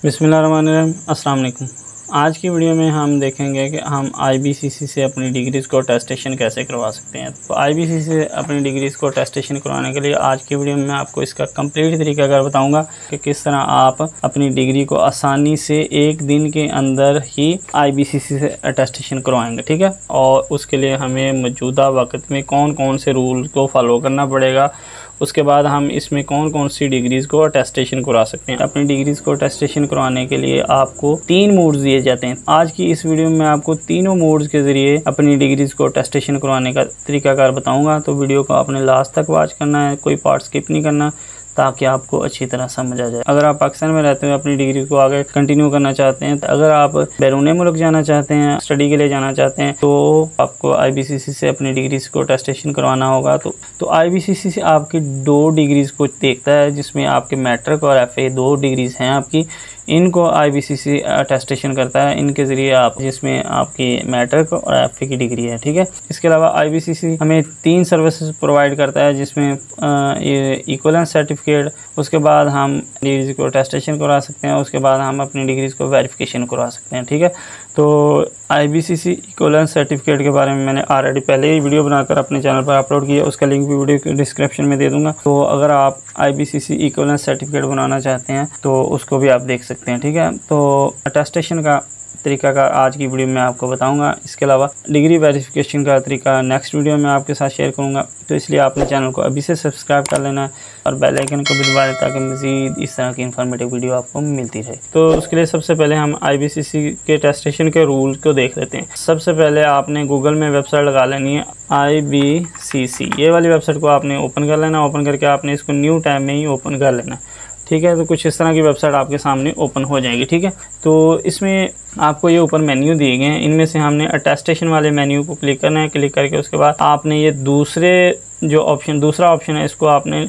बिस्मिल्लाहिर्रहमानिर्रहीम, अस्सलाम वालेकुम। आज की वीडियो में हम देखेंगे कि हम IBCC से अपनी डिग्रीज़ को अटेस्टेशन कैसे करवा सकते हैं। तो IBCC से अपनी डिग्रीज़ को अटेस्टेशन करवाने के लिए आज की वीडियो में मैं आपको इसका कंप्लीट तरीकाकार बताऊंगा कि किस तरह आप अपनी डिग्री को आसानी से एक दिन के अंदर ही IBCC से अटेस्टेशन करवाएंगे, ठीक है। और उसके लिए हमें मौजूदा वक्त में कौन कौन से रूल को फॉलो करना पड़ेगा, उसके बाद हम इसमें कौन कौन सी डिग्रीज़ को अटेस्टेशन करवा सकते हैं। अपनी डिग्रीज़ को अटेस्टेशन करवाने के लिए आपको 3 मोड्स दिए जाते हैं। आज की इस वीडियो में आपको तीनों मोड्स के ज़रिए अपनी डिग्रीज़ को अटेस्टेशन करवाने का तरीकाकार बताऊंगा। तो वीडियो को आपने लास्ट तक वॉच करना है, कोई पार्ट स्किप नहीं करना, ताकि आपको अच्छी तरह समझ आ जाए। अगर आप पाकिस्तान में रहते हुए अपनी डिग्री को आगे कंटिन्यू करना चाहते हैं, तो अगर आप बैरून मुल्क जाना चाहते हैं, स्टडी के लिए जाना चाहते हैं, तो आपको IBCC से अपनी डिग्रीज को अटेस्टेशन करवाना होगा। तो IBCC से आपकी 2 डिग्रीज़ को देखता है, जिसमें आपके मैट्रिक और FA 2 डिग्रीज़ हैं आपकी। इनको IBCC अटेस्टेशन करता है, इनके ज़रिए आप जिसमें आपकी मैट्रिक और FA की डिग्री है, ठीक है। इसके अलावा IBCC हमें 3 सर्विसेज प्रोवाइड करता है, जिसमें ये इक्विवेलेंस सर्टिफिकेट, उसके बाद हम डिग्रीज़ को अटेस्टेशन करवा सकते हैं, उसके बाद हम अपनी डिग्रीज़ को वेरिफिकेशन करवा सकते हैं, ठीक है। तो IBCC इक्विवेलेंस सर्टिफिकेट के बारे में मैंने ऑलरेडी पहले ही वीडियो बनाकर अपने चैनल पर अपलोड किया, उसका लिंक भी वीडियो के डिस्क्रिप्शन में दे दूंगा। तो अगर आप IBCC इक्विवेलेंस सर्टिफिकेट बनाना चाहते हैं तो उसको भी आप देख सकते हैं, ठीक है। तो अटेस्टेशन का तरीका का आज की वीडियो में आपको बताऊंगा। इसके अलावा डिग्री वेरिफिकेशन का तरीका नेक्स्ट वीडियो में आपके साथ शेयर करूंगा। तो इसलिए आपने चैनल को अभी से सब्सक्राइब कर लेना है और बेल आइकन को भी दबा दें, ताकि मज़ीद इस तरह की इन्फॉर्मेटिव वीडियो आपको मिलती रहे। तो उसके लिए सबसे पहले हम IBCC के अटेस्टेशन के रूल को देख लेते हैं। सबसे पहले आपने गूगल में वेबसाइट लगा लेनी है IBCC, ये वाली वेबसाइट को आपने ओपन कर लेना। ओपन करके आपने इसको न्यू टैब में ही ओपन कर लेना, ठीक है। तो कुछ इस तरह की वेबसाइट आपके सामने ओपन हो जाएगी, ठीक है। तो इसमें आपको ये ऊपर मेन्यू दिए गए हैं, इनमें से हमने अटेस्टेशन वाले मेन्यू को क्लिक करना है। क्लिक करके उसके बाद आपने ये दूसरा ऑप्शन है, इसको आपने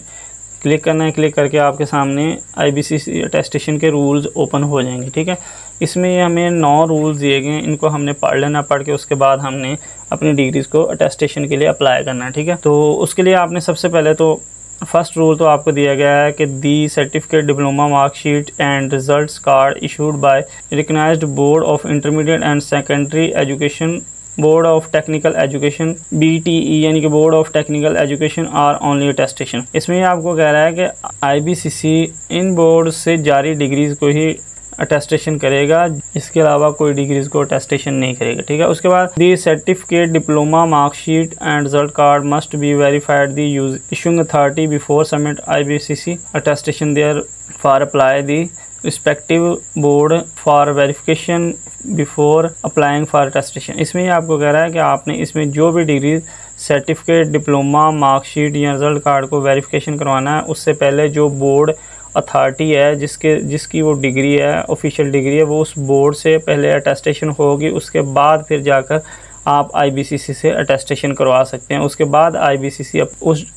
क्लिक करना है। क्लिक करके आपके सामने IBCC अटेस्टेशन के रूल्स ओपन हो जाएंगे, ठीक है। इसमें हमें 9 रूल्स दिए गए हैं, इनको हमने पढ़ लेना। पढ़ के उसके बाद हमने अपनी डिग्रीज़ को अटेस्टेशन के लिए अप्लाई करना है, ठीक है। तो उसके लिए आपने सबसे पहले तो फर्स्ट रूल तो आपको दिया गया है कि the certificate, diploma, marksheet and results card issued by recognised board of intermediate and secondary education, board of technical education BTE, यानी कि board of technical education are only attestation. इसमें आपको कह रहा है कि IBCC इन बोर्ड से जारी डिग्रीज को ही अटेस्टेशन करेगा, इसके अलावा कोई डिग्रीज को अटेस्टेशन नहीं करेगा, ठीक है। उसके बाद the certificate, diploma, marksheet and result card must be verified the issuing authority before submit IBCC attestation there for apply the respective board for verification before applying for attestation. इसमें आपको कह रहा है कि आपने इसमें जो भी डिग्री, सर्टिफिकेट, डिप्लोमा, मार्कशीट या रिजल्ट कार्ड को वेरिफिकेशन करवाना है, उससे पहले जो बोर्ड अथॉरिटी है जिसकी वो डिग्री है, ऑफिशियल डिग्री है, वो उस बोर्ड से पहले अटेस्टेशन होगी। उसके बाद फिर जाकर आप IBCC से अटेस्टेशन करवा सकते हैं। उसके बाद IBCC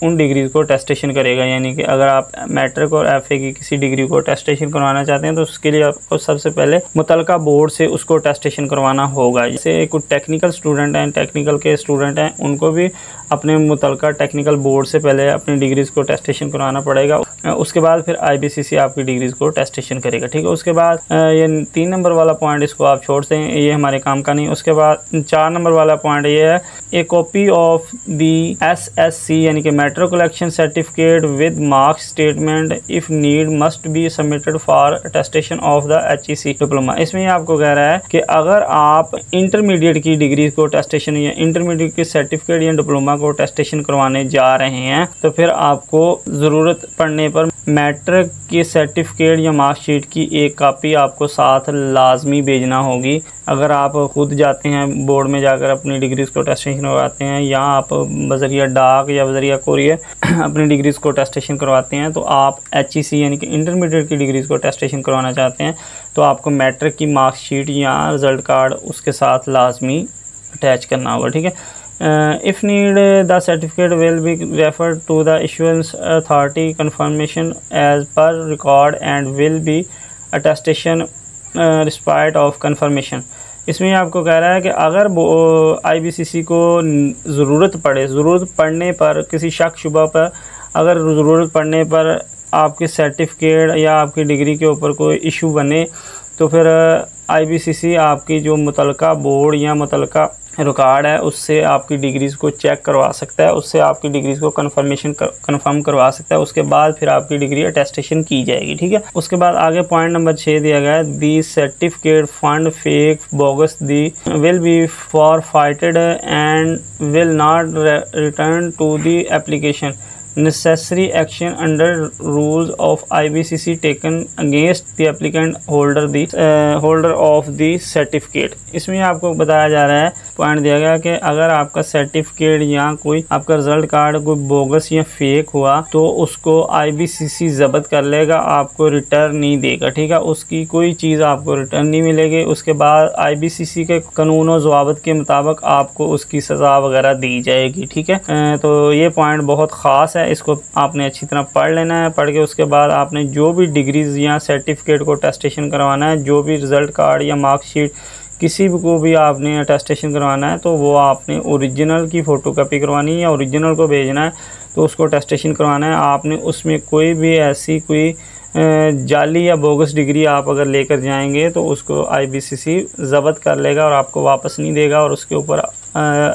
उन डिग्रीज को अटेस्टेशन करेगा। यानी कि अगर आप मैट्रिक और FA की किसी डिग्री को अटेस्टेशन करवाना चाहते हैं, तो उसके लिए आपको सबसे पहले मुतलका बोर्ड से उसको अटेस्टेशन करवाना होगा। जैसे कुछ टेक्निकल स्टूडेंट हैं, टेक्निकल के स्टूडेंट हैं, उनको भी अपने मुतलका टेक्निकल बोर्ड से पहले अपनी डिग्रीज को अटेस्टेशन करवाना पड़ेगा। उसके बाद फिर IBCC आपकी डिग्रीज को अटेस्टेशन करेगा, ठीक है। उसके बाद ये 3 नंबर वाला पॉइंट, इसको आप छोड़ दें, ये हमारे काम का नहीं। उसके बाद 4 नंबर वाला पॉइंट ये है, ए कॉपी ऑफ दी SSC यानी कि matriculation certificate with marks statement if need must be submitted for attestation of the HEC diploma. इसमें आपको कह रहा है कि अगर आप इंटरमीडिएट की डिग्री को अटेस्टेशन या इंटरमीडिएट की सर्टिफिकेट या डिप्लोमा को अटेस्टेशन करवाने जा रहे हैं, तो फिर आपको ज़रूरत पड़ने पर मैट्रिक की सर्टिफिकेट या मार्कशीट की एक कॉपी आपको साथ लाजमी भेजना होगी। अगर आप खुद जाते हैं बोर्ड में जाकर अपनी डिग्रीज़ को अटेस्टेशन करवाते हैं, या आप बज़रिया डाक या बज़रिया कोरियर अपनी डिग्रीज़ को अटेस्टेशन करवाते हैं, तो आप HEC यानी कि इंटरमीडिएट की डिग्रीज़ को अटेस्टेशन करवाना चाहते हैं, तो आपको मैट्रिक की मार्कशीट या रिज़ल्ट कार्ड उसके साथ लाजमी अटैच करना होगा, ठीक है। If need, the certificate will be referred to the issuance authority confirmation as per record and will be attestation respite of confirmation। इसमें आपको कह रहा है कि अगर IBCC को ज़रूरत पड़ने पर, किसी शक शुबा पर अगर ज़रूरत पड़ने पर आपके सर्टिफिकेट या आपकी डिग्री के ऊपर कोई इशू बने तो फिर IBCC आपकी जो मुतलका बोर्ड या मुतलका रिकॉर्ड है उससे आपकी डिग्रीज़ को चेक करवा सकता है, उससे आपकी डिग्रीज़ को कंफर्म करवा सकता है। उसके बाद फिर आपकी डिग्री अटेस्टेशन की जाएगी। ठीक है, उसके बाद आगे पॉइंट नंबर 6 दिया गया है, the certificate found fake bogus the will be forfeited and will not return to the application. necessary action under rules of IBCC taken against the applicant holder of the certificate। इसमें आपको बताया जा रहा है, point दिया गया कि अगर आपका सर्टिफिकेट या कोई आपका रिजल्ट कार्ड कोई बोगस या फेक हुआ तो उसको IBCC जब्त कर लेगा, आपको रिटर्न नहीं देगा। ठीक है, उसकी कोई चीज़ आपको रिटर्न नहीं मिलेगी। उसके बाद IBCC के कानून और ज़वाबित के मुताबिक आपको उसकी सज़ा वगैरह दी जाएगी। ठीक है, तो ये पॉइंट बहुत ख़ास है, इसको आपने अच्छी तरह पढ़ लेना है। पढ़ के उसके बाद आपने जो भी डिग्रीज़ या सर्टिफिकेट को अटेस्टेशन करवाना है, जो भी रिज़ल्ट कार्ड या मार्कशीट किसी भी को भी आपने अटेस्टेशन करवाना है तो वो आपने ओरिजिनल की फ़ोटोकॉपी करवानी है या ओरिजिनल को भेजना है तो उसको अटेस्टेशन करवाना है। आपने उसमें कोई भी ऐसी कोई जाली या बोगस डिग्री आप अगर लेकर जाएंगे तो उसको IBCC जब्त कर लेगा और आपको वापस नहीं देगा, और उसके ऊपर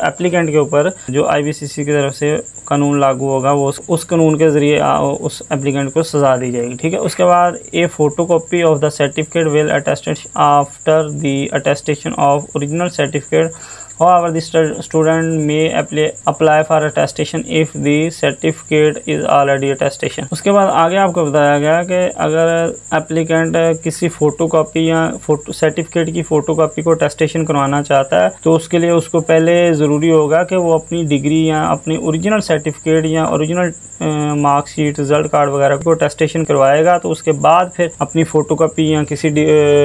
एप्लीकेंट के ऊपर जो IBCC की तरफ से कानून लागू होगा वो उस कानून के ज़रिए उस एप्लीकेंट को सज़ा दी जाएगी। ठीक है, उसके बाद a photocopy of the certificate will attested after the attestation of original certificate. However, the student may apply for attestation if the certificate is already attestation। उसके बाद आगे आपको बताया गया कि अगर एप्लीकेंट किसी फ़ोटोकॉपी या सर्टिफिकेट की फ़ोटोकॉपी को अटेस्टेशन करवाना चाहता है तो उसके लिए उसको पहले ज़रूरी होगा कि वो अपनी डिग्री या अपनी ओरिजिनल सर्टिफिकेट या ओरिजिनल मार्कशीट रिज़ल्ट कार्ड वगैरह को अटेस्टेशन करवाएगा, तो उसके बाद फिर अपनी फ़ोटोकॉपी या किसी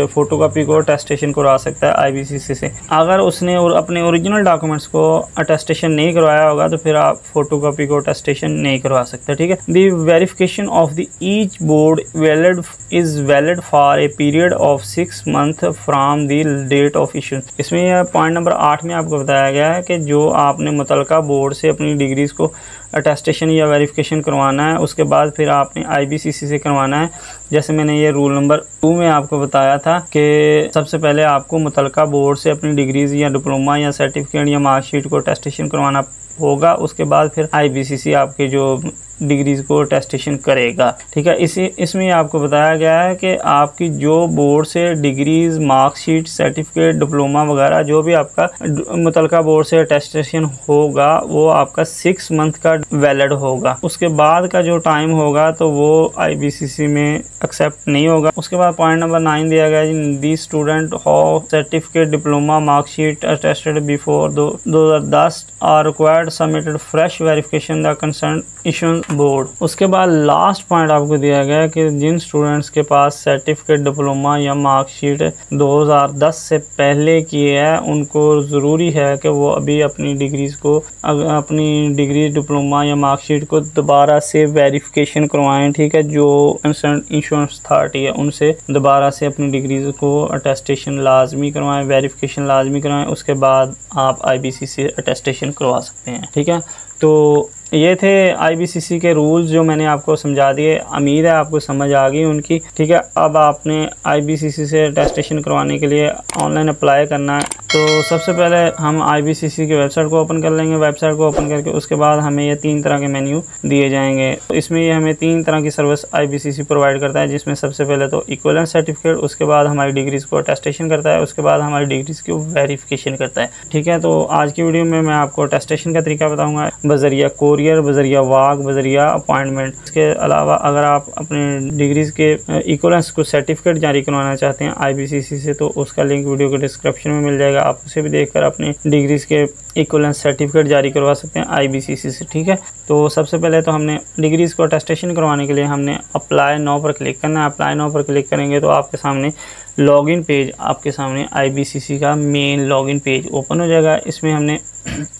फ़ोटोकॉपी को अटेस्टेशन करवा सकता है IBCC से। अगर उसने अपने ओरिजिनल डॉक्यूमेंट्स को अटेस्टेशन नहीं करवाया होगा तो फिर आप फोटोकॉपी को अटेस्टेशन नहीं करवा सकते। ठीक है, the verification of the each board valid for a period of 6 months from the date of issue. इसमें पॉइंट नंबर 8 में आपको बताया गया है कि जो आपने मुतलका बोर्ड से अपनी डिग्रीज़ को अटेस्टेशन या वेरिफिकेशन करवाना है उसके बाद फिर आपने IBCC से करवाना है। जैसे मैंने ये रूल नंबर 2 में आपको बताया था कि सबसे पहले आपको मुतलका बोर्ड से अपनी डिग्रीज़ या डिप्लोमा या सर्टिफिकेट या मार्कशीट को अटेस्टेशन करवाना होगा, उसके बाद फिर IBCC आपके जो डिग्रीज़ को अटेस्टेशन करेगा। ठीक है, इसमें आपको बताया गया है कि आपकी जो बोर्ड से डिग्रीज़ मार्कशीट सर्टिफिकेट डिप्लोमा वगैरह जो भी आपका मुतलका बोर्ड से अटेस्टेशन होगा वो आपका 6 month का वैलिड होगा। उसके बाद का जो टाइम होगा तो वो IBCC में एक्सेप्ट नहीं होगा। उसके बाद पॉइंट नंबर 9 दिया गया है, the student who certificate diploma marksheet attested before 2010 are required submitted fresh verification the concern issue board. उसके बाद लास्ट पॉइंट आपको दिया गया है कि जिन स्टूडेंट्स के पास सर्टिफिकेट डिप्लोमा या मार्कशीट 2010 से पहले की है उनको ज़रूरी है कि वो अभी अपनी डिग्रीज़ को अपनी डिग्री डिप्लोमा या मार्कशीट को दोबारा से वेरिफिकेशन करवाएं। ठीक है, जो कंसर्न इंश्योरेंस अथॉरिटी है उनसे दोबारा से अपनी डिग्रीज़ को अटेस्टेशन लाजमी करवाएं, वेरिफिकेशन लाजमी करवाएं। उसके बाद आप IBCC अटेस्टेशन करवा सकते हैं। ठीक है, तो ये थे IBCC के रूल्स जो मैंने आपको समझा दिए। उम्मीद है आपको समझ आ गई उनकी। ठीक है, अब आपने IBCC से अटेस्टेशन करवाने के लिए ऑनलाइन अप्लाई करना है। तो सबसे पहले हम IBCC की वेबसाइट को ओपन कर लेंगे। वेबसाइट को ओपन करके उसके बाद हमें ये 3 तरह के मेन्यू दिए जाएंगे। तो इसमें ये हमें 3 तरह की सर्विस IBCC प्रोवाइड करता है, जिसमें सबसे पहले तो इक्विवेलेंस सर्टिफिकेट, उसके बाद हमारी डिग्रीज़ को अटेस्टेशन करता है, उसके बाद हमारी डिग्रीज़ की वेरिफिकेशन करता है। ठीक है, तो आज की वीडियो में मैं आपको अटेस्टेशन का तरीका बताऊँगा बज़रिया कोरियर, बज़रिया वाक, बज़रिया अपॉइंटमेंट। इसके अलावा अगर आप अपने डिग्रीज़ के इक्विवेलेंस को सर्टिफिकेट जारी करवाना चाहते हैं IBCC से तो उसका लिंक वीडियो के डिस्क्रिप्शन में मिल जाएगा। आप उसे भी देखकर अपने डिग्रीज़ के इक्विवेलेंस सर्टिफिकेट जारी करवा सकते हैं IBCC से। ठीक है, तो सबसे पहले तो हमने डिग्रीज़ को अटेस्टेशन करवाने के लिए हमने अप्लाई नाउ पर क्लिक करना है। अप्लाई नाउ पर क्लिक करेंगे तो आपके सामने लॉगिन पेज, आपके सामने IBCC का मेन लॉगिन पेज ओपन हो जाएगा। इसमें हमने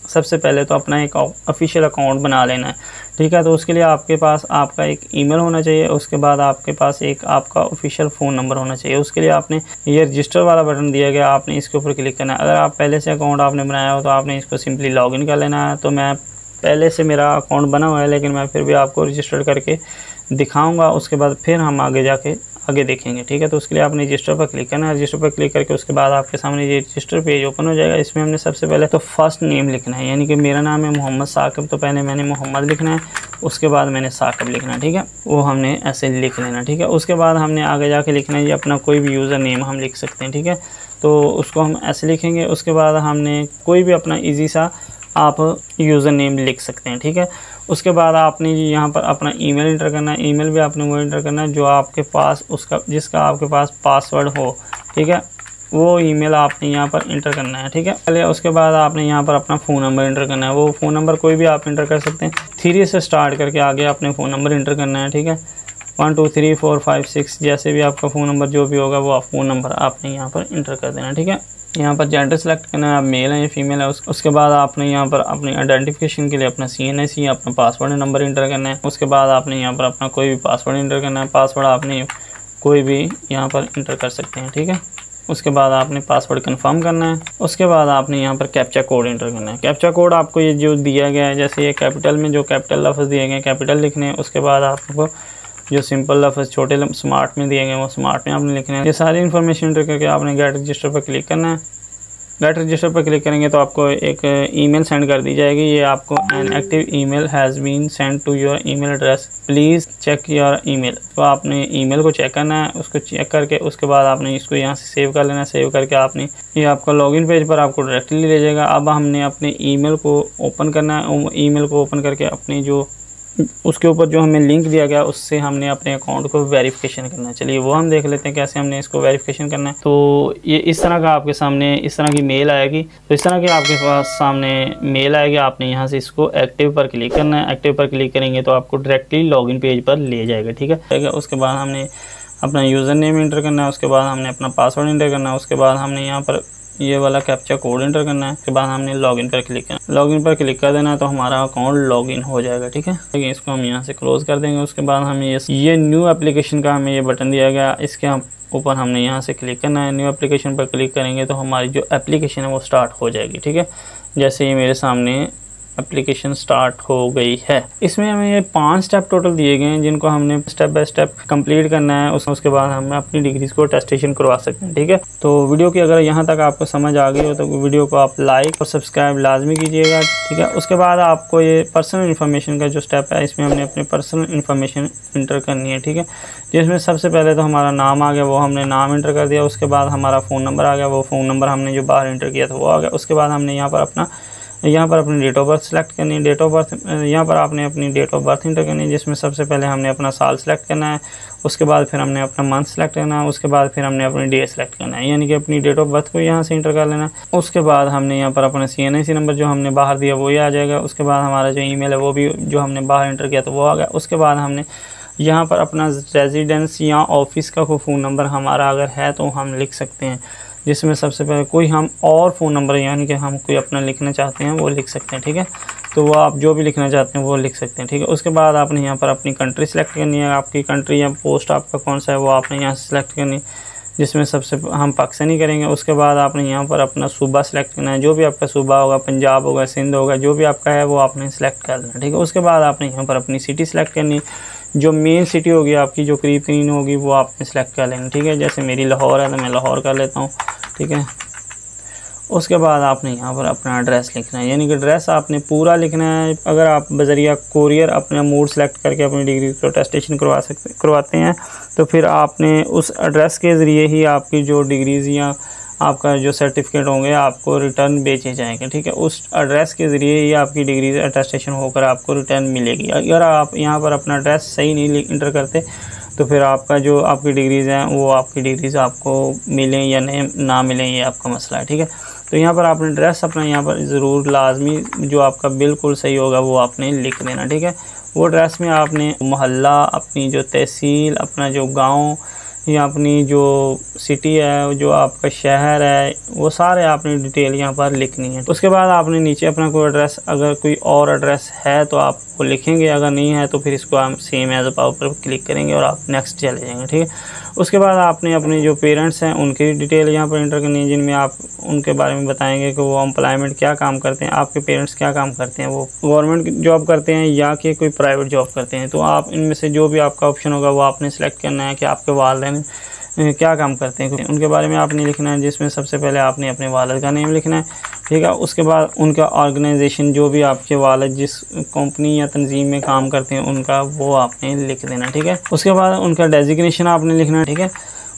सबसे पहले तो अपना एक ऑफिशियल अकाउंट बना लेना है। ठीक है, तो उसके लिए आपके पास आपका एक ईमेल होना चाहिए, उसके बाद आपके पास एक आपका ऑफिशियल फ़ोन नंबर होना चाहिए। उसके लिए आपने ये रजिस्टर वाला बटन दिया गया, आपने इसके ऊपर क्लिक करना है। अगर आप पहले से अकाउंट आपने बनाया हो तो आपने इसको सिंपली लॉगिन कर लेना है। तो मैं पहले से मेरा अकाउंट बना हुआ है, लेकिन मैं फिर भी आपको रजिस्टर करके दिखाऊंगा। उसके बाद फिर हम आगे देखेंगे, ठीक है। तो उसके लिए आपने रजिस्टर पर क्लिक करना है। रजिस्टर पर क्लिक करके उसके बाद आपके सामने ये रजिस्टर पेज ओपन हो जाएगा। इसमें हमने सबसे पहले तो फर्स्ट नेम लिखना है, यानी कि मेरा नाम है मोहम्मद साकिब, तो पहले मैंने मोहम्मद लिखना है, उसके बाद मैंने साकिब लिखना है, ठीक है। वो हमने ऐसे लिख लेना, ठीक है। उसके बाद हमने आगे जाके लिखना है, ये अपना कोई भी यूज़र नेम हम लिख सकते हैं, ठीक है। तो उसको हम ऐसे लिखेंगे। उसके बाद हमने कोई भी अपना ईजी सा आप यूज़र नेम लिख सकते हैं, ठीक है। उसके बाद आपने यहाँ पर अपना ईमेल इंटर करना है। ईमेल भी आपने वो इंटर करना है जो आपके पास जिसका आपके पास पासवर्ड हो, ठीक है। वो ईमेल आपने यहाँ पर इंटर करना है, ठीक है। चलिए, उसके बाद आपने यहाँ पर अपना फ़ोन नंबर इंटर करना है। वो फ़ोन नंबर कोई भी आप इंटर कर सकते हैं। 3 से स्टार्ट करके आगे आपने फ़ोन नंबर इंटर करना है, ठीक है। 1 2 3 4 5 6 जैसे भी आपका फ़ोन नंबर जो भी होगा वो फ़ोन नंबर आपने यहाँ पर इंटर कर देना, ठीक है। यहाँ पर जेंडर सेलेक्ट करना है, आप मेल है या फीमेल है। उसके बाद आपने यहाँ पर अपनी आइडेंटिफिकेशन के लिए अपना CNIC अपना पासवर्ड नंबर इंटर करना है। उसके बाद आपने यहाँ पर अपना कोई भी पासवर्ड इंटर करना है। पासवर्ड आपने कोई भी यहाँ पर इंटर कर सकते हैं, ठीक है। उसके बाद आपने पासवर्ड कंफर्म करना है। उसके बाद आपने यहाँ पर कैप्चा कोड इंटर करना है। कैप्चा कोड आपको ये जो दिया गया है, जैसे ये कैपिटल में जो कैपिटल लफ्ज़ दिए गए हैं कैपिटल लिखने हैं। उसके बाद आपको जो सिंपल लफ्ज़ छोटे स्मार्ट में दिए गए वो स्मार्ट में आपने लिखना है। ये सारी इन्फॉर्मेशन एंटर करके आपने गेट रजिस्टर पर क्लिक करना है। गेट रजिस्टर पर क्लिक करेंगे तो आपको एक ईमेल सेंड कर दी जाएगी। ये आपको an active email has been send to your email address, please check your email. तो आपने ईमेल को चेक करना है। उसको चेक करके उसके बाद आपने इसको यहाँ से सेव कर लेना है। सेव करके आपने ये आपका लॉगिन पेज पर आपको डायरेक्टली ले जाएगा। अब हमने अपने ईमेल को ओपन करना है। ईमेल को ओपन करके अपनी जो उसके ऊपर जो हमें लिंक दिया गया उससे हमने अपने अकाउंट को वेरिफिकेशन करना है। चलिए वो हम देख लेते हैं कैसे हमने इसको वेरिफिकेशन करना है। तो ये इस तरह का आपके सामने इस तरह की मेल आएगी। तो इस तरह की आपके पास सामने मेल आएगी। आपने यहाँ से इसको एक्टिव पर क्लिक करना है। एक्टिव पर क्लिक करेंगे तो आपको डायरेक्टली लॉगिन पेज पर ले जाएगा, ठीक है। उसके बाद हमने अपना यूज़र नेम इंटर करना है। उसके बाद हमने अपना पासवर्ड इंटर करना है। उसके बाद हमने यहाँ पर ये वाला कैप्चा कोड इंटर करना है। उसके बाद हमने लॉगिन पर क्लिक करना है। लॉगिन पर क्लिक कर देना है तो हमारा अकाउंट लॉगिन हो जाएगा, ठीक है। लेकिन इसको हम यहाँ से क्लोज कर देंगे। उसके बाद हमें ये न्यू एप्लीकेशन का हमें ये बटन दिया गया, इसके ऊपर हमने यहाँ से क्लिक करना है। न्यू एप्लीकेशन पर क्लिक करेंगे तो हमारी जो एप्लीकेशन है वो स्टार्ट हो जाएगी, ठीक है। जैसे ये मेरे सामने एप्लीकेशन स्टार्ट हो गई है। इसमें हमें ये 5 स्टेप टोटल दिए गए हैं जिनको हमने स्टेप बाय स्टेप कंप्लीट करना है। उसके बाद हम अपनी डिग्रीज को टेस्टेशन करवा सकते हैं, ठीक है। तो वीडियो की अगर यहाँ तक आपको समझ आ गई हो तो वीडियो को आप लाइक और सब्सक्राइब लाजमी कीजिएगा, ठीक है। उसके बाद आपको ये पर्सनल इन्फॉर्मेशन का जो स्टेप है इसमें हमने अपनी पर्सनल इन्फॉर्मेशन इंटर करनी है, ठीक है। जिसमें सबसे पहले तो हमारा नाम आ गया, वो हमने नाम इंटर कर दिया। उसके बाद हमारा फ़ोन नंबर आ गया, वो फ़ोन नंबर हमने जो बाहर इंटर किया था वो आ गया। उसके बाद हमने यहाँ पर अपनी डेट ऑफ बर्थ सेलेक्ट करनी है। डेट ऑफ बर्थ यहाँ पर आपने अपनी डेट ऑफ बर्थ इंटर करनी है, जिसमें सबसे पहले हमने अपना साल सेलेक्ट करना है। उसके बाद फिर हमने अपना मंथ सेलेक्ट करना है। उसके बाद फिर हमने अपनी डे सेलेक्ट करना है, यानी कि अपनी डेट ऑफ बर्थ को यहाँ से इंटर कर लेना है। उसके बाद हमने यहाँ पर अपना CNIC नंबर जो हमने बाहर दिया वो ये आ जाएगा। उसके बाद हमारा जो ईमेल है वो भी जो हमने बाहर इंटर किया था वो आ गया। उसके बाद हमने यहाँ पर अपना रेजिडेंस या ऑफिस का कोई फ़ोन नंबर हमारा अगर है तो हम लिख सकते हैं, जिसमें सबसे पहले कोई हम और फ़ोन नंबर यानी कि हम कोई अपना लिखना चाहते हैं वो लिख सकते हैं, ठीक है। तो वो आप जो भी लिखना चाहते हैं वो लिख सकते हैं, ठीक है। उसके बाद आपने यहाँ पर अपनी कंट्री सेलेक्ट करनी है। आपकी कंट्री या पोस्ट आपका कौन सा है वो आपने यहाँ से सेलेक्ट करनी है, जिसमें सबसे हम पाकिस्तानी करेंगे। उसके बाद आपने यहाँ पर अपना सूबा सेलेक्ट करना है। जो भी आपका सूबा होगा, पंजाब होगा, सिंध होगा, जो भी आपका है वो आपने सेलेक्ट कर लेना, ठीक है। उसके बाद आपने यहाँ पर अपनी सिटी सेलेक्ट करनी, जो मेन सिटी होगी आपकी जो करीब करीब होगी वो आपने सेलेक्ट कर लेंगे, ठीक है। जैसे मेरी लाहौर है तो मैं लाहौर कर लेता हूँ, ठीक है। उसके बाद आपने यहाँ पर अपना एड्रेस लिखना है, यानी कि एड्रेस आपने पूरा लिखना है। अगर आप बजरिया कोरियर अपना मोड सेलेक्ट करके अपनी डिग्री को टेस्टेशन करवाते हैं तो फिर आपने उस एड्रेस के ज़रिए ही आपकी जो डिग्रीज़ या आपका जो सर्टिफिकेट होंगे आपको रिटर्न बेचे जाएंगे, ठीक है। उस एड्रेस के ज़रिए ही आपकी डिग्री अटेस्टेशन होकर आपको रिटर्न मिलेगी। अगर आप यहाँ पर अपना एड्रेस सही नहीं इंटर करते तो फिर आपका जो आपकी डिग्रीज़ हैं वो आपकी डिग्रीज़ आपको मिलें या नहीं ना मिलें ये आपका मसला है, ठीक है। तो यहाँ पर आपने एड्रेस अपना यहाँ पर ज़रूर लाजमी जो आपका बिल्कुल सही होगा वो आपने लिख देना, ठीक है। वो एड्रेस में आपने मोहल्ला, अपनी जो तहसील, अपना जो गाँव या अपनी जो सिटी है, जो आपका शहर है, वो सारे आपने डिटेल यहाँ पर लिखनी है। उसके बाद आपने नीचे अपना कोई एड्रेस, अगर कोई और एड्रेस है तो आप वो लिखेंगे, अगर नहीं है तो फिर इसको हम सेम एज पावर पर क्लिक करेंगे और आप नेक्स्ट चले जाएंगे। ठीक है, उसके बाद आपने अपने जो पेरेंट्स हैं उनकी डिटेल यहाँ पर इंटर करनी है, जिनमें आप उनके बारे में बताएंगे कि वो एम्प्लॉयमेंट क्या काम करते हैं, आपके पेरेंट्स क्या काम करते हैं, वो गवर्नमेंट जॉब करते हैं या कि कोई प्राइवेट जॉब करते हैं। तो आप इनमें से जो भी आपका ऑप्शन होगा वो आपने सेलेक्ट करना है कि आपके वालिदैन क्या काम करते हैं, उनके बारे में आपने लिखना है, जिसमें सबसे पहले आपने अपने वालिद का नेम लिखना है। ठीक है, उसके बाद उनका ऑर्गेनाइजेशन, जो भी आपके वालिद जिस कंपनी या तंजीम में काम करते हैं उनका, वो आपने लिख देना। ठीक है, उसके बाद उनका डेजिग्नेशन आपने लिखना है। ठीक है,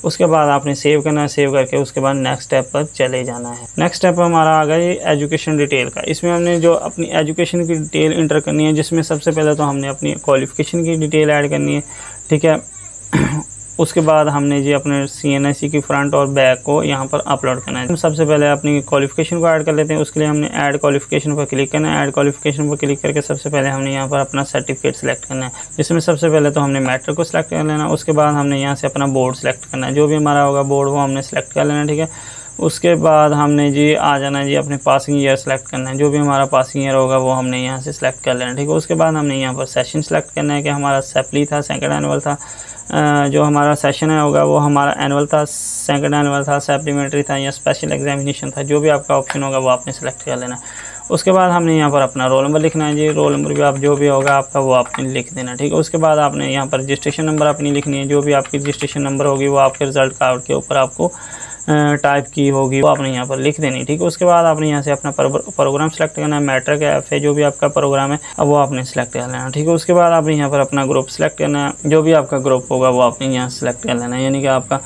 उसके बाद आपने सेव करना है, सेव करके उसके बाद नेक्स्ट स्टेप पर चले जाना है। नेक्स्ट स्टेप हमारा आ गया ये एजुकेशन डिटेल का। इसमें हमने जो अपनी एजुकेशन की डिटेल इंटर करनी है, जिसमें सबसे पहले तो हमने अपनी क्वालिफ़िकेशन की डिटेल ऐड करनी है। ठीक है, उसके बाद हमने जी अपने CNIC की फ्रंट और बैक को यहाँ पर अपलोड करना है। हम सबसे पहले अपनी क्वालिफ़िकेशन को ऐड कर लेते हैं। उसके लिए हमने ऐड क्वालिफ़िकेशन पर क्लिक करना है। ऐड क्वालिफ़िकेशन पर क्लिक करके सबसे पहले हमने यहाँ पर अपना सर्टिफिकेट सेलेक्ट करना है, जिसमें सबसे पहले तो हमने मैट्रिक को सिलेक्ट कर लेना। उसके बाद हमने यहाँ से अपना बोर्ड सेलेक्ट करना है, जो भी हमारा होगा बोर्ड वो हमने सेलेक्ट कर लेना। ठीक है, उसके बाद हमने जी आ जाना है जी अपने पासिंग ईयर सेलेक्ट करना है, जो भी हमारा पासिंग ईयर होगा वो हमने यहाँ से सिलेक्ट कर लेना। ठीक है, उसके बाद हमने यहाँ पर सेशन सेलेक्ट करना है कि हमारा सेपली था, सेकंड एनुअल था, जो हमारा सेशन है होगा वो हमारा एनुअल था, सेकंड एनुअल था, सप्लीमेंट्री था या स्पेशल एग्जामिनेशन था, जो भी आपका ऑप्शन होगा वो आपने सेलेक्ट कर लेना। उसके बाद हमने यहाँ पर अपना रोल नंबर लिखना है जी, रोल नंबर भी आप जो भी होगा आपका वो आपने लिख देना। ठीक है, उसके बाद आपने यहाँ पर रजिस्ट्रेशन नंबर अपनी लिखनी है, जो भी आपकी रजिस्ट्रेशन नंबर होगी वो आपके रिजल्ट कार्ड के ऊपर आपको टाइप की होगी वो आपने यहाँ पर लिख देनी। ठीक है, उसके बाद आपने यहाँ से अपना प्रोग्राम सेलेक्ट करना है, मैट्रिक या FA जो भी आपका प्रोग्राम है अब वो आपने सेलेक्ट कर लेना। ठीक है, उसके बाद आपने यहाँ पर अपना ग्रुप सेलेक्ट करना है, जो भी आपका ग्रुप होगा वो आपने यहाँ सेलेक्ट कर लेना है, यानी कि आपका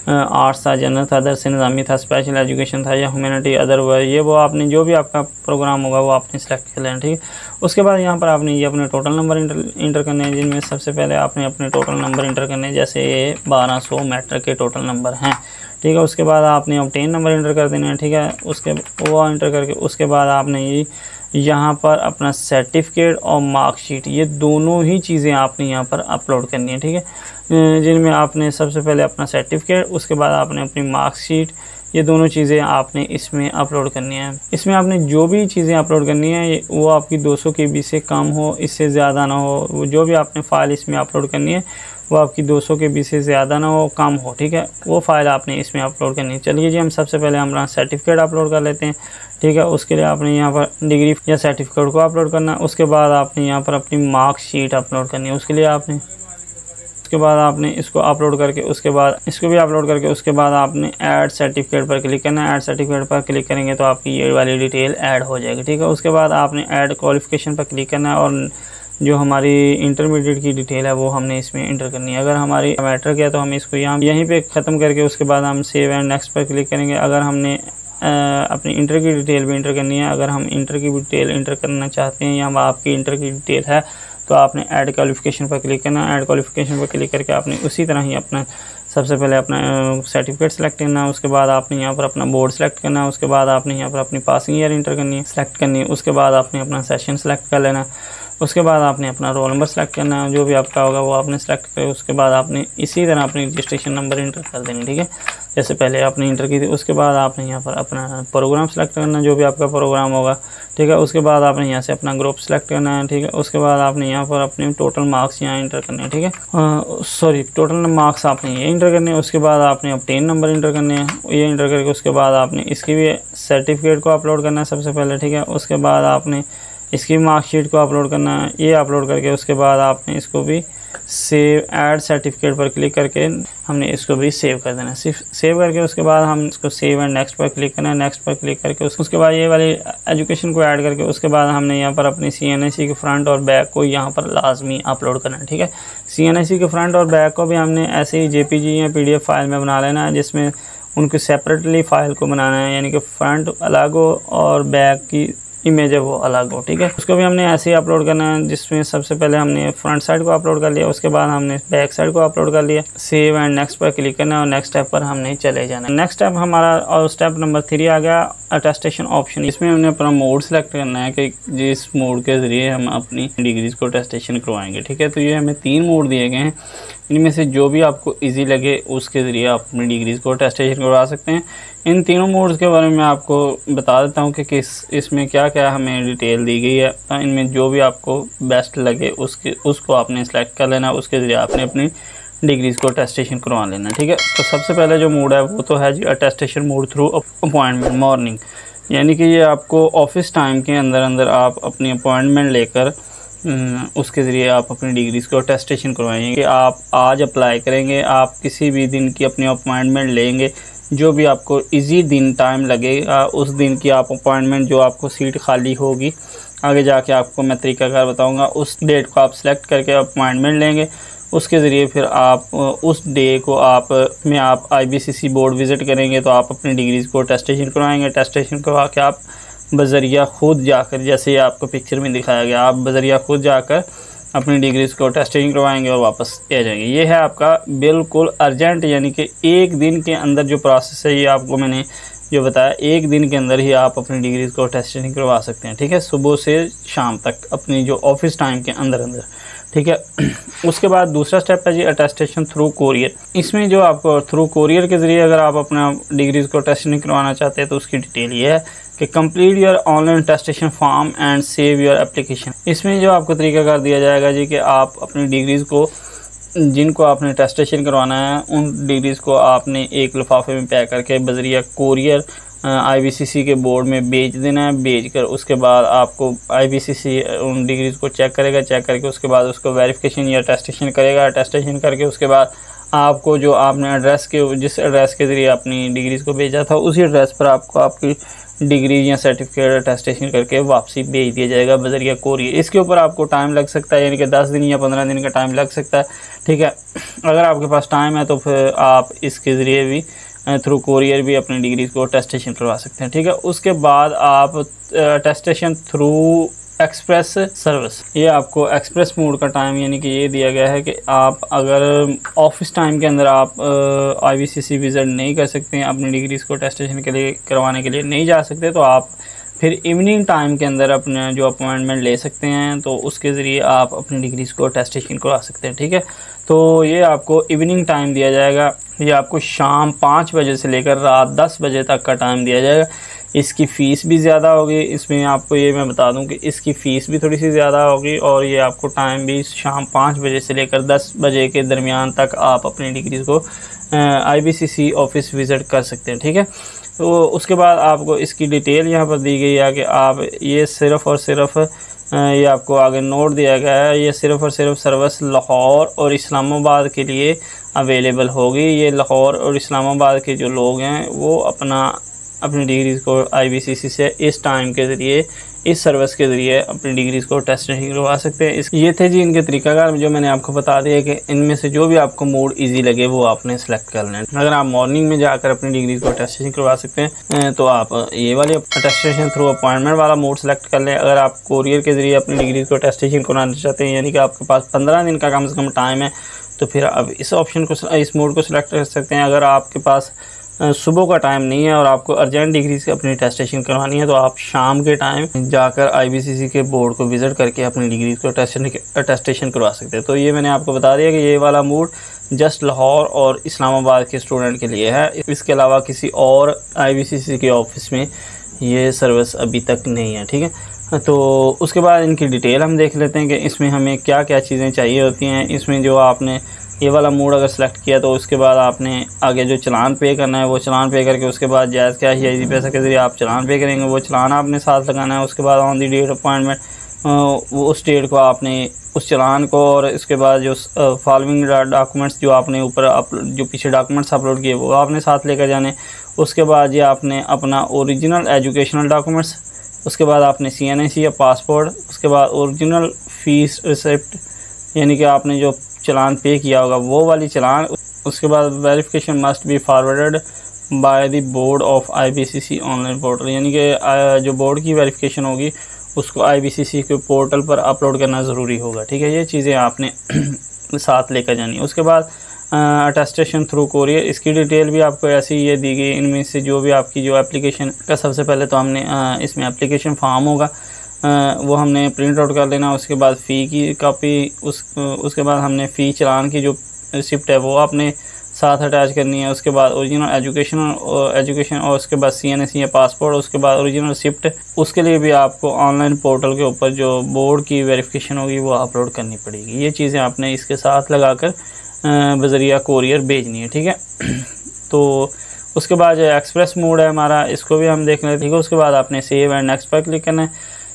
आर्ट्स था, जनरल था, दरस निज़ामी था, स्पेशल एजुकेशन था या ह्यूमैनिटी अदरवाइज, ये वो आपने जो भी आपका प्रोग्राम होगा वो आपने सेलेक्ट कर लेना। ठीक है, उसके बाद यहाँ पर आपने ये अपने टोटल नंबर इंटर करने हैं, जिनमें सबसे पहले आपने अपने टोटल नंबर इंटर करने हैं, जैसे ये 1200 मैट्रिक के टोटल नंबर हैं। ठीक है, उसके बाद आपने ऑब्टेन नंबर इंटर कर देना है। ठीक है, उसके वो इंटर करके उसके बाद आपने ये यहाँ पर अपना सर्टिफिकेट और मार्कशीट, ये दोनों ही चीज़ें आपने यहाँ पर अपलोड करनी है। ठीक है, जिनमें आपने सबसे पहले अपना सर्टिफिकेट, उसके बाद आपने अपनी मार्कशीट, ये दोनों चीज़ें आपने इसमें अपलोड करनी है। इसमें आपने जो भी चीज़ें अपलोड करनी है वो आपकी 200 KB से कम हो, इससे ज़्यादा ना हो। वो जो भी आपने फ़ाइल इसमें अपलोड करनी है वो आपकी 200 KB से ज़्यादा ना हो, कम हो। ठीक है, वो फाइल आपने इसमें अपलोड करनी है। चलिए जी, हम सबसे पहले हमारा सर्टिफिकेट अपलोड कर लेते हैं। ठीक है, उसके लिए आपने यहाँ पर डिग्री या सर्टिफिकेट को अपलोड करना है। उसके बाद आपने यहाँ पर अपनी मार्कशीट अपलोड करनी है, उसके लिए आपने उसके बाद आपने इसको अपलोड करके उसके बाद इसको भी अपलोड करके उसके बाद आपने ऐड सर्टिफिकेट पर क्लिक करना है। ऐड सर्टिफिकेट पर क्लिक करेंगे तो आपकी ये वाली डिटेल ऐड हो जाएगी। ठीक है, उसके बाद आपने ऐड क्वालिफ़िकेशन पर क्लिक करना है और जो हमारी इंटरमीडिएट की डिटेल है वो हमने इसमें इंटर करनी है। अगर हमारी मैट्रिक है तो हम इसको यहीं पे ख़त्म करके उसके बाद हम सेव एंड नेक्स्ट पर क्लिक करेंगे। अगर हमने अपनी इंटर की डिटेल भी इंटर करनी है, अगर हम इंटर की डिटेल इंटर करना चाहते हैं या आपकी इंटर की डिटेल है तो आपने ऐड क्वालिफ़िकेशन पर क्लिक करना है। ऐड क्वालिफ़िकेशन पर क्लिक करके आपने उसी तरह ही अपना सबसे पहले अपना सर्टिफिकेट सेलेक्ट करना है। उसके बाद आपने यहाँ पर अपना बोर्ड सेलेक्ट करना है। उसके बाद आपने यहाँ पर अपनी पासिंग ईयर इंटर करनी है, सेलेक्ट करनी है। उसके बाद आपने अपना सेशन सेलेक्ट कर लेना है। उसके बाद आपने अपना रोल नंबर सेलेक्ट करना है, जो भी आपका होगा वो आपने सेलेक्ट करें। उसके बाद आपने इसी तरह अपनी रजिस्ट्रेशन नंबर इंटर कर देंगे। ठीक है, जैसे पहले आपने इंटर की थी। उसके बाद आपने यहाँ पर अपना प्रोग्राम सेलेक्ट करना है, जो भी आपका प्रोग्राम होगा। ठीक है, उसके बाद आपने यहाँ से अपना ग्रुप सेलेक्ट करना है। ठीक है, उसके बाद आपने यहाँ पर अपने टोटल मार्क्स यहाँ इंटर करने हैं। ठीक है, टोटल मार्क्स आपने ये इंटर करने हैं। उसके बाद आपने ऑब्टेन नंबर इंटर करने हैं, ये इंटर करके उसके बाद आपने इसकी भी सर्टिफिकेट को अपलोड करना है सबसे पहले। ठीक है, उसके बाद आपने इसकी मार्कशीट को अपलोड करना है, ये अपलोड करके उसके बाद आपने इसको भी सेव ऐड सर्टिफिकेट पर क्लिक करके हमने इसको भी सेव कर देना है। सिर्फ सेव करके उसके बाद हम इसको सेव एंड नेक्स्ट पर क्लिक करना है। नेक्स्ट पर क्लिक करके उसके बाद ये वाली एजुकेशन को ऐड करके उसके बाद हमने यहाँ पर अपनी CNIC के फ्रंट और बैक को यहाँ पर लाजमी अपलोड करना है। ठीक है, CNIC के फ्रंट और बैक को भी हमने ऐसे ही JPG या PDF फाइल में बना लेना है, जिसमें उनको सेपरेटली फ़ाइल को बनाना है, यानी कि फ्रंट अलग हो और बैक की इमेज है वो अलग हो। ठीक है, उसको भी हमने ऐसे ही अपलोड करना है, जिसमें सबसे पहले हमने फ्रंट साइड को अपलोड कर लिया, उसके बाद हमने बैक साइड को अपलोड कर लिया। सेव एंड नेक्स्ट पर क्लिक करना है और नेक्स्ट स्टेप पर हमने चले जाना है। नेक्स्ट स्टेप हमारा और स्टेप नंबर 3 आ गया, अटेस्टेशन ऑप्शन। इसमें हमने अपना मोड सेलेक्ट करना है कि जिस मोड के ज़रिए हम अपनी डिग्रीज को अटेस्टेशन करवाएंगे। ठीक है, तो ये हमें 3 मोड दिए गए हैं, इनमें से जो भी आपको ईजी लगे उसके ज़रिए आप अपनी डिग्रीज को अटेस्टेशन करवा सकते हैं। इन तीनों मोड्स के बारे में मैं आपको बता देता हूँ कि इसमें क्या क्या हमें डिटेल दी गई है, तो इनमें जो भी आपको बेस्ट लगे उसको आपने सेलेक्ट कर लेना, उसके ज़रिए आपने अपनी डिग्रीज़ को अटेस्टेशन करवा लेना। ठीक है, तो सबसे पहले जो मोड है वो तो है जी attestation mode through appointment morning, यानी कि ये आपको ऑफिस टाइम के अंदर आप अपनी अपॉइंटमेंट लेकर उसके ज़रिए आप अपनी डिग्रीज़ को अटेस्टेशन करवाएंगे कि आप आज अप्लाई करेंगे, आप किसी भी दिन की अपनी अपॉइंटमेंट लेंगे, जो भी आपको इजी दिन टाइम लगेगा उस दिन की आप अपॉइंटमेंट, जो आपको सीट खाली होगी आगे जाके आपको मैं तरीकाकार बताऊंगा, उस डेट को आप सेलेक्ट करके अपॉइंटमेंट लेंगे। उसके ज़रिए फिर आप उस डे को आप IBCC बोर्ड विज़िट करेंगे, तो आप अपनी डिग्रीज़ को अटेस्टेशन करवाएंगे। अटेस्टेशन करवा के आप बज़रिया ख़ुद जाकर, जैसे ये आपको पिक्चर में दिखाया गया, आप बज़रिया ख़ुद जाकर अपनी डिग्रीज़ को टेस्टिंग करवाएंगे और वापस आ जाएंगे। ये है आपका बिल्कुल अर्जेंट, यानी कि एक दिन के अंदर जो प्रोसेस है, ये आपको मैंने जो बताया, एक दिन के अंदर ही आप अपनी डिग्रीज़ को टेस्टिंग करवा सकते हैं। ठीक है, सुबह से शाम तक अपनी जो ऑफिस टाइम के अंदर। ठीक है, उसके बाद दूसरा स्टेप है जी अटेस्टेशन थ्रू कोरियर। इसमें जो आपको थ्रू कोरियर के ज़रिए अगर आप अपना डिग्रीज़ को टेस्टिंग करवाना चाहते हैं, तो उसकी डिटेल ये है कि complete your online attestation form and save your application. इसमें जो आपको तरीकाकार दिया जाएगा जी कि आप अपनी डिग्रीज़ को, जिनको आपने टेस्टेशन करवाना है, उन डिग्रीज़ को आपने एक लिफाफे में पैक करके बज़रिया कोरियर IBCC के बोर्ड में भेज देना है। भेज कर उसके बाद आपको IBCC उन डिग्रीज़ को चेक करेगा, चेक करके उसके बाद उसको वेरिफिकेशन या टेस्टेशन करेगा। टेस्टेशन करके उसके बाद आपको जो आपने जिस एड्रेस के ज़रिए अपनी डिग्रीज़ को भेजा था, उसी एड्रेस पर आपको आपकी डिग्री या सर्टिफिकेट अटेस्टेशन करके वापसी भेज दिया जाएगा बज़रिया कोरियर। इसके ऊपर आपको टाइम लग सकता है, यानी कि 10 दिन या 15 दिन का टाइम लग सकता है। ठीक है, अगर आपके पास टाइम है तो फिर आप इसके ज़रिए भी थ्रू कोरियर भी अपनी डिग्रीज़ को अटेस्टेशन करवा सकते हैं। ठीक है, उसके बाद आप अटेस्टेशन थ्रू एक्सप्रेस सर्विस, ये आपको एक्सप्रेस मोड का टाइम, यानी कि ये दिया गया है कि आप अगर ऑफिस टाइम के अंदर आप IBCC विज़िट नहीं कर सकते हैं, अपनी डिग्रीज़ को टेस्टेशन के लिए करवाने के लिए नहीं जा सकते, तो आप फिर इवनिंग टाइम के अंदर अपने जो अपॉइंटमेंट ले सकते हैं, तो उसके ज़रिए आप अपनी डिग्रीज़ को टेस्टेशन करवा सकते हैं। ठीक है, तो ये आपको इवनिंग टाइम दिया जाएगा, ये आपको शाम 5 बजे से लेकर रात 10 बजे तक का टाइम दिया जाएगा। इसकी फ़ीस भी ज़्यादा होगी, इसमें आपको ये मैं बता दूं कि इसकी फ़ीस भी थोड़ी सी ज़्यादा होगी, और ये आपको टाइम भी शाम 5 बजे से लेकर 10 बजे के दरमियान तक आप अपनी डिग्रीज़ को IBCC ऑफिस विज़िट कर सकते हैं। ठीक है, तो उसके बाद आपको इसकी डिटेल यहाँ पर दी गई है कि आप ये सिर्फ़ और सिर्फ ये आपको आगे नोट दिया गया है, ये सिर्फ़ और सिर्फ सर्विस लाहौर और इस्लामाबाद के लिए अवेलेबल होगी। ये लाहौर और इस्लामाबाद के जो लोग हैं वो अपनी डिग्रीज़ को IBCC से इस टाइम के ज़रिए, इस सर्विस के ज़रिए अपनी डिग्रीज़ को टेस्टिंग करवा सकते हैं। ये थे जी इनके तरीक़ाकार, जो मैंने आपको बता दिया कि इनमें से जो भी आपको मोड इजी लगे वो आपने सेलेक्ट कर लें। अगर आप मॉर्निंग में जाकर अपनी डिग्रीज़ को टेस्टिंग करवा सकते हैं, तो आप ये वाले टेस्टेशन थ्रू अपॉइंटमेंट वाला मोड सेलेक्ट कर लें। अगर आप कोरियर के ज़रिए अपनी डिग्रीज़ को टेस्टेशन करवाना चाहते हैं, यानी कि आपके पास 15 दिन का कम से कम टाइम है, तो फिर आप इस मोड को सिलेक्ट कर सकते हैं। अगर आपके पास सुबह का टाइम नहीं है और आपको अर्जेंट डिग्रीज़ की अपनी टेस्टेशन करवानी है, तो आप शाम के टाइम जाकर IBCC के बोर्ड को विज़िट करके अपनी डिग्रीज़ को टेस्टेशन करवा सकते हैं। तो ये मैंने आपको बता दिया कि ये वाला मोड जस्ट लाहौर और इस्लामाबाद के स्टूडेंट के लिए है। इसके अलावा किसी और IBCC के ऑफिस में ये सर्विस अभी तक नहीं है। ठीक है, तो उसके बाद इनकी डिटेल हम देख लेते हैं कि इसमें हमें क्या क्या चीज़ें चाहिए होती हैं। इसमें जो आपने ये वाला मोड अगर सेलेक्ट किया, तो उसके बाद आपने आगे जो चलान पे करना है वो चलान पे करके उसके बाद जायज़ कैश या इजी पैसा के ज़रिए आप चलान पे करेंगे, वो चलान आपने साथ लगाना है। उसके बाद ऑन दी डेट अपॉइंटमेंट, वो उस डेट को आपने उस चलान को, और इसके बाद जो फॉलोइंग डॉक्यूमेंट्स जो आपने ऊपर जो पीछे डॉक्यूमेंट्स अपलोड किए वो आपने साथ लेकर जाने। उसके बाद ये आपने अपना ओरिजिनल एजुकेशनल डॉक्यूमेंट्स, उसके बाद आपने CNAC या पासपोर्ट, उसके बाद ओरिजिनल फ़ीस रिसिप्ट, यानी कि आपने जो चलान पे किया होगा वो वाली चलान। उसके बाद verification must be forwarded by the board of IBCC online portal, यानी कि जो बोर्ड की वेरिफिकेशन होगी उसको IBCC के पोर्टल पर अपलोड करना ज़रूरी होगा। ठीक है, ये चीज़ें आपने साथ लेकर जानी। उसके बाद अटेस्टेशन थ्रू कोरियर, इसकी डिटेल भी आपको ऐसी ये दी गई। इनमें से जो भी आपकी जो एप्लीकेशन का, सबसे पहले तो हमने इसमें एप्लीकेशन फॉर्म होगा, वो हमने प्रिंट आउट कर लेना। उसके बाद फ़ी की कापी, उसके बाद हमने फ़ी चलान की जो रिसिप्ट है वो आपने साथ अटैच करनी है। उसके बाद ओरिजिनल एजुकेशन और उसके बाद CNSE या पासपोर्ट, उसके बाद ओरिजिनल रिसिप्ट। उसके लिए भी आपको ऑनलाइन पोर्टल के ऊपर जो बोर्ड की वेरिफिकेशन होगी वो अपलोड करनी पड़ेगी। ये चीज़ें आपने इसके साथ लगाकर बज़रिया कोरियर भेजनी है, ठीक है। तो उसके बाद जो एक्सप्रेस मोड है हमारा, इसको भी हम देख लें, ठीक है। उसके बाद आपने सेव एंड नेक्स्ट पर क्लिक करना है।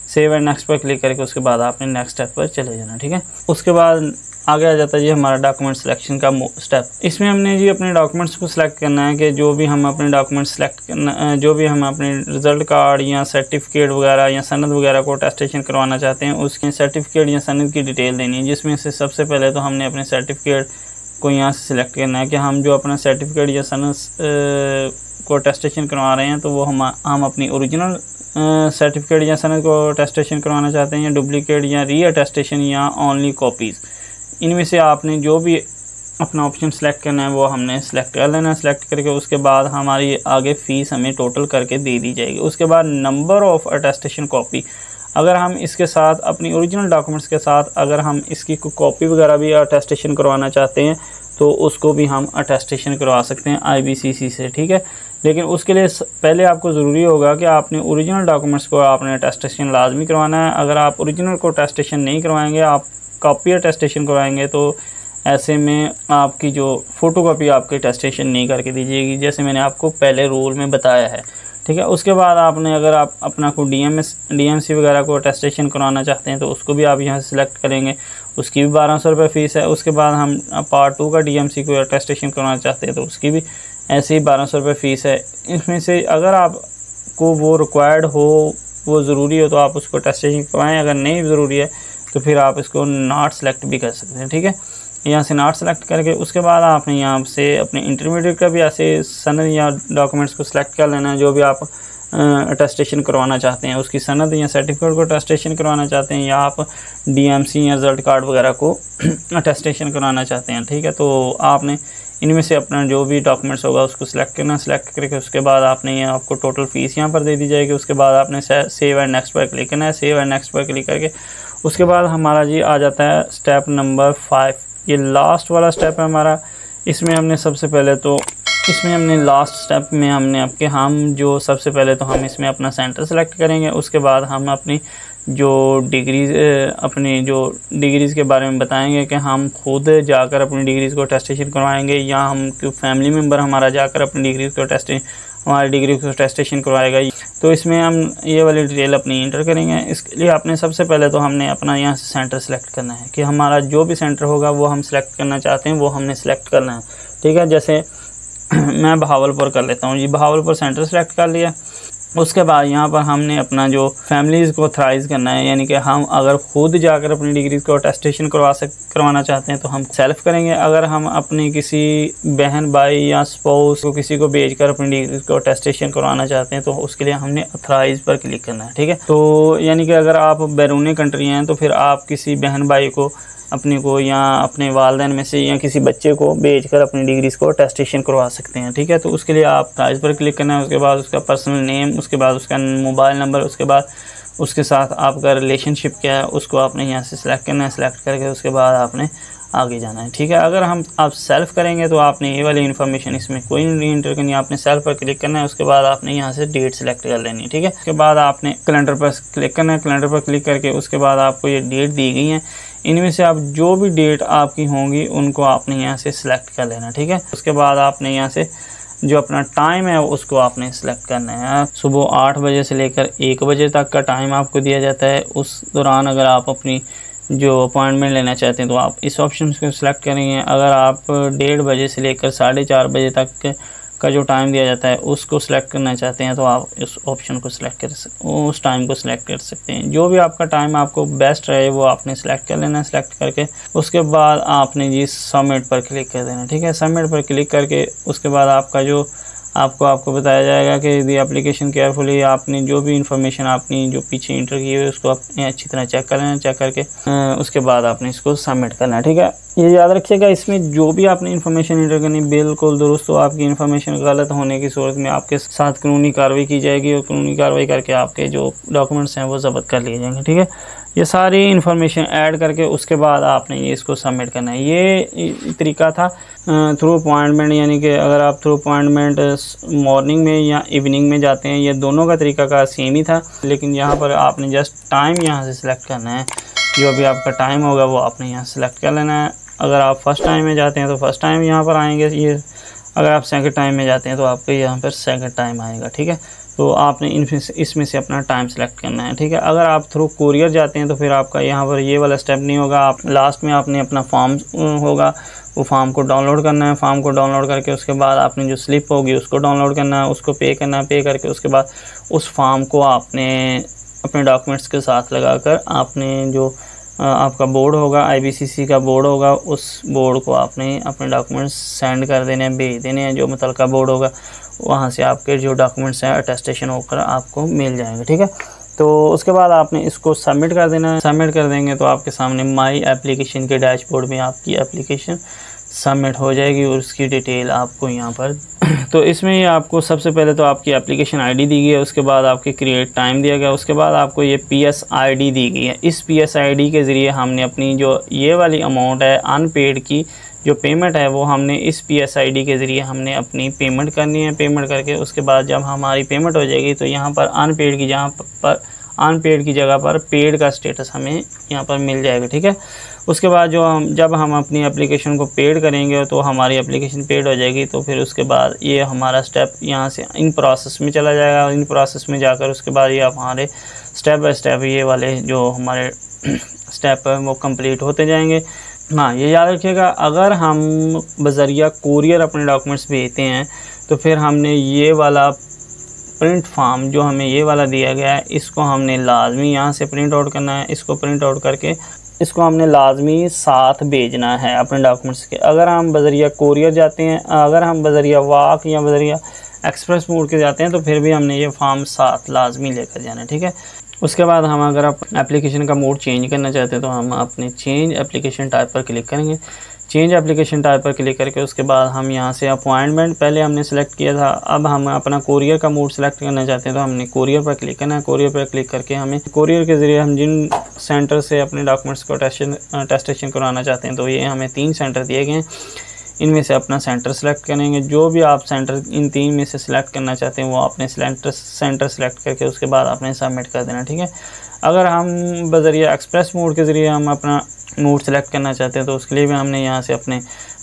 सेव एंड नेक्स्ट पर क्लिक करके उसके बाद आपने नेक्स्ट स्टेप पर चले जाना, ठीक है। उसके बाद आगे आ जाता है जी हमारा डॉक्यूमेंट सिलेक्शन का स्टेप। इसमें हमने जी अपने डॉक्यूमेंट्स को सिलेक्ट करना है कि जो भी हम अपने डॉक्यूमेंट सिलेक्ट करना, जो भी हम अपने रिज़ल्ट कार्ड या सर्टिफिकेट वगैरह या सनद वगैरह को अटेस्टेशन करवाना चाहते हैं, उसके सर्टिफिकेट या सनद की डिटेल देनी है। जिसमें से सबसे पहले तो हमने अपने सर्टिफिकेट को यहाँ से सिलेक्ट करना है कि हम जो अपना सर्टिफिकेट या सनद को अटेस्टेशन करवा रहे हैं तो वो हम अपनी ओरिजिनल सर्टिफिकेट या सनद को अटेस्टेशन करवाना चाहते हैं, या डुप्लीकेट या री अटेस्टेशन या ओनली कॉपीज़। इनमें से आपने जो भी अपना ऑप्शन सेलेक्ट करना है वो हमने सेलेक्ट कर लेना है। सेलेक्ट करके उसके बाद हमारी आगे फ़ीस हमें टोटल करके दे दी जाएगी। उसके बाद नंबर ऑफ़ अटेस्टेशन कॉपी, अगर हम इसके साथ अपनी ओरिजिनल डॉक्यूमेंट्स के साथ अगर हम इसकी कॉपी वगैरह भी अटेस्टेशन करवाना चाहते हैं तो उसको भी हम अटेस्टेशन करवा सकते हैं IBCC से, ठीक है। लेकिन उसके लिए पहले आपको ज़रूरी होगा कि आपने ओरिजिनल डॉक्यूमेंट्स को आपने अटेस्टेशन लाजमी करवाना है। अगर आप ओरिजिनल को अटेस्टेशन नहीं करवाएंगे, आप कॉपी अटेस्टेशन करवाएंगे, तो ऐसे में आपकी जो फ़ोटोकॉपी आपकी अटेस्टेशन नहीं करके दी जाएगी, जैसे मैंने आपको पहले रूल में बताया है, ठीक है। उसके बाद आपने अगर आप अपना को DMC वगैरह को अटेस्टेशन करवाना चाहते हैं तो उसको भी आप यहाँ से सिलेक्ट करेंगे, उसकी भी 1200 रुपये फ़ीस है। उसके बाद हम पार्ट 2 का DMC को अटेस्टेशन करवाना चाहते हैं तो उसकी भी ऐसे ही 1200 रुपये फ़ीस है। इसमें से अगर आपको वो रिक्वायर्ड हो, वो ज़रूरी हो तो आप उसको अटेस्टेशन करवाएँ, अगर नहीं ज़रूरी है तो फिर आप इसको नॉट सेलेक्ट भी कर सकते हैं, ठीक है। यहाँ से नॉट सेलेक्ट करके उसके बाद आपने यहाँ से अपने इंटरमीडिएट का भी ऐसे सनद या डॉक्यूमेंट्स को सिलेक्ट कर लेना है। जो भी आप अटेस्टेशन करवाना चाहते हैं उसकी सनद या सर्टिफिकेट को अटेस्टेशन करवाना चाहते हैं, या आप DMC या रिज़ल्ट कार्ड वगैरह को अटेस्टेशन करवाना चाहते हैं, ठीक है। तो आपने इनमें से अपना जो भी डॉक्यूमेंट्स होगा उसको सिलेक्ट करना। सिलेक्ट करके उसके बाद आपने ये आपको टोटल फ़ीस यहाँ पर दे दी जाएगी। उसके बाद आपने सेव एंड नेक्स्ट पर क्लिक करना है। सेव एंड नेक्स्ट पर क्लिक करके उसके बाद हमारा जी आ जाता है स्टेप नंबर 5। ये लास्ट वाला स्टेप है हमारा। इसमें हमने सबसे पहले तो लास्ट स्टेप में हमने जो सबसे पहले तो हम इसमें अपना सेंटर सेलेक्ट करेंगे। उसके बाद हम अपनी जो डिग्रीज़ के बारे में बताएंगे कि हम खुद जाकर अपनी डिग्रीज़ को अटेस्टेशन करवाएंगे, या हम फैमिली मेम्बर हमारा जाकर अपनी डिग्रीज़ को हमारी डिग्री को अटेस्टेशन करवाएगा। तो इसमें हम ये वाली डिटेल अपनी इंटर करेंगे। इसके लिए आपने सबसे पहले तो हमने अपना यहाँ से सेंटर सेलेक्ट करना है कि हमारा जो भी सेंटर होगा वो हम सेलेक्ट करना चाहते हैं वो हमने सेलेक्ट करना है, ठीक है। जैसे मैं बहावलपुर कर लेता हूँ जी, बहावलपुर सेंटर सेलेक्ट कर लिया। उसके बाद यहाँ पर हमने अपना जो फैमिलीज़ को ऑथराइज़ करना है, यानी कि हम अगर खुद जाकर अपनी डिग्रीज़ को अटेस्टेशन करवाना चाहते हैं तो हम सेल्फ़ करेंगे। अगर हम अपनी किसी बहन भाई या स्पाउस को किसी को भेजकर अपनी डिग्रीज़ को अटेस्टेशन करवाना चाहते हैं तो उसके लिए हमने ऑथराइज़ पर क्लिक करना है, ठीक है। तो यानी कि अगर आप बैरून कंट्री हैं तो फिर आप किसी बहन भाई को अपने को या अपने वालिदैन में से या किसी बच्चे को भेजकर अपनी डिग्रीज़ को अटेस्टेशन करवा सकते हैं, ठीक है। तो उसके लिए आप प्राइस पर क्लिक करना है। उसके बाद उसका पर्सनल नेम, उसके बाद उसका मोबाइल नंबर, उसके बाद उसके साथ आपका रिलेशनशिप क्या है उसको आपने यहाँ से सिलेक्ट करना है। सिलेक्ट करके उसके बाद आपने आगे जाना है, ठीक है। अगर आप सेल्फ़ करेंगे तो आपने ये वाली इन्फॉर्मेशन इसमें कोई नहीं इंटर करनी, आपने सेल्फ पर क्लिक करना है। उसके बाद आपने यहाँ से डेट सेलेक्ट कर लेनी है, ठीक है। उसके बाद आपने कैलेंडर पर क्लिक करना है। कैलेंडर पर क्लिक करके उसके बाद आपको ये डेट दी गई है, इनमें से आप जो भी डेट आपकी होंगी उनको आपने यहाँ से सिलेक्ट कर लेना, ठीक है। उसके बाद आपने यहाँ से जो अपना टाइम है उसको आपने सेलेक्ट करना है। सुबह 8 बजे से लेकर 1 बजे तक का टाइम आपको दिया जाता है। उस दौरान अगर आप अपनी जो अपॉइंटमेंट लेना चाहते हैं तो आप इस ऑप्शन को सिलेक्ट करेंगे। अगर आप 1:30 बजे से लेकर 4:30 बजे तक का जो टाइम दिया जाता है उसको सिलेक्ट करना चाहते हैं तो आप इस ऑप्शन को उस टाइम को सिलेक्ट कर सकते हैं। जो भी आपका टाइम आपको बेस्ट रहे वो आपने सेलेक्ट कर लेना है। सेलेक्ट करके उसके बाद आपने जी सबमिट पर क्लिक कर देना, ठीक है। सबमिट पर क्लिक करके उसके बाद आपका जो आपको बताया जाएगा कि दी एप्लीकेशन केयरफुली, आपने जो भी इंफॉर्मेशन आपने जो पीछे इंटर की है उसको आपने अच्छी तरह चेक कर लेना। चेक करके उसके बाद आपने इसको सबमिट करना है, ठीक है। ये याद रखिएगा, इसमें जो भी आपने इन्फॉर्मेशन एंटर करनी बिल्कुल दुरुस्त हो, आपकी इन्फॉर्मेशन गलत होने की सूरत में आपके साथ कानूनी कार्रवाई की जाएगी और कानूनी कार्रवाई करके आपके जो डॉक्यूमेंट्स हैं वो ज़ब्त कर लिए जाएंगे। ठीक है, ये सारी इन्फॉर्मेशन ऐड करके उसके बाद आपने ये इसको सबमिट करना है। ये तरीका था थ्रू अपॉइंटमेंट, यानी कि अगर आप थ्रू अपॉइंटमेंट मॉर्निंग में या इवनिंग में जाते हैं, ये दोनों का तरीका का सेम ही था, लेकिन यहाँ पर आपने जस्ट टाइम यहाँ से सिलेक्ट करना है। जो भी आपका टाइम होगा वो आपने यहाँ सेलेक्ट कर लेना है। अगर आप फर्स्ट टाइम में जाते हैं तो फर्स्ट टाइम यहाँ पर आएंगे ये, अगर आप सेकंड टाइम में जाते हैं तो आपको यहाँ पर सेकंड टाइम आएगा। ठीक है, तो आपने इसमें से अपना टाइम सेलेक्ट करना है। ठीक है, अगर आप थ्रू कुरियर जाते हैं तो फिर आपका यहाँ पर ये वाला स्टेप नहीं होगा। आप लास्ट में आपने अपना फॉर्म होगा, वो फॉर्म को डाउनलोड करना है। फॉर्म को डाउनलोड करके उसके बाद आपने जो स्लिप होगी उसको डाउनलोड करना है, उसको पे करना है। पे करके उसके बाद उस फॉर्म को आपने अपने डॉक्यूमेंट्स के साथ लगाकर आपने जो आपका बोर्ड होगा, IBCC का बोर्ड होगा, उस बोर्ड को आपने अपने डॉक्यूमेंट्स सेंड कर देने हैं, भेज देने हैं। जो मुतलका बोर्ड होगा वहाँ से आपके जो डॉक्यूमेंट्स हैं अटेस्टेशन होकर आपको मिल जाएंगे। ठीक है, तो उसके बाद आपने इसको सबमिट कर देना है। सबमिट कर देंगे तो आपके सामने माई एप्लीकेशन के डैशबोर्ड में आपकी एप्लीकेशन सबमिट हो जाएगी और उसकी डिटेल आपको यहाँ पर तो इसमें ये आपको सबसे पहले तो आपकी एप्लीकेशन आईडी दी गई है, उसके बाद आपके क्रिएट टाइम दिया गया, उसके बाद आपको ये PSID दी गई है। इस PSID के ज़रिए हमने अपनी जो ये वाली अमाउंट है अनपेड की जो पेमेंट है वो हमने इस PSID के ज़रिए हमने अपनी पेमेंट करनी है। पेमेंट करके उसके बाद जब हमारी पेमेंट हो जाएगी तो यहाँ पर अनपेड की जगह पर पेड का स्टेटस हमें यहाँ पर मिल जाएगा। ठीक है, उसके बाद जब हम अपनी एप्लीकेशन को पेड करेंगे तो हमारी एप्लीकेशन पेड हो जाएगी। तो फिर उसके बाद ये हमारा स्टेप यहाँ से इन प्रोसेस में चला जाएगा। इन प्रोसेस में जाकर उसके बाद ये हमारे स्टेप बाय स्टेप ये वाले जो हमारे स्टेप है वो कंप्लीट होते जाएंगे। हाँ, ये याद रखिएगा, अगर हम बज़रिया कुरियर अपने डॉक्यूमेंट्स भेजते हैं तो फिर हमने ये वाला प्रिंट फॉर्म जो हमें ये वाला दिया गया है इसको हमने लाजमी यहाँ से प्रिंट आउट करना है। इसको प्रिंट आउट करके इसको हमने लाजमी साथ भेजना है अपने डॉक्यूमेंट्स के। अगर हम बज़रिया कुरियर जाते हैं, अगर हम बज़रिया वाक या बज़रिया एक्सप्रेस मोड के जाते हैं तो फिर भी हमने ये फॉर्म साथ लाजमी लेकर जाना है। ठीक है, उसके बाद हम अगर आप एप्लीकेशन का मोड चेंज करना चाहते हैं तो हम अपने चेंज एप्लीकेशन टाइप पर क्लिक करेंगे। चेंज एप्लीकेशन टाइप पर क्लिक करके उसके बाद हम यहाँ से अपॉइंटमेंट पहले हमने सेलेक्ट किया था, अब हम अपना कुरियर का मोड सेलेक्ट करना चाहते हैं तो हमने कुरियर पर क्लिक करना है। कुरियर पर क्लिक करके हमें कुरियर के ज़रिए हम जिन सेंटर से अपने डॉक्यूमेंट्स को टेस्टेशन करवाना चाहते हैं तो ये हमें 3 सेंटर दिए गए हैं, इनमें से अपना सेंटर सेलेक्ट करेंगे। जो भी आप सेंटर इन 3 में से सिलेक्ट करना चाहते हैं वो आपने सेंटर सेलेक्ट करके उसके बाद आपने सबमिट कर देना। ठीक है, अगर हम बज़रिया एक्सप्रेस मोड के ज़रिए हम अपना मोड सेलेक्ट करना चाहते हैं तो उसके लिए भी हमने यहाँ से अपने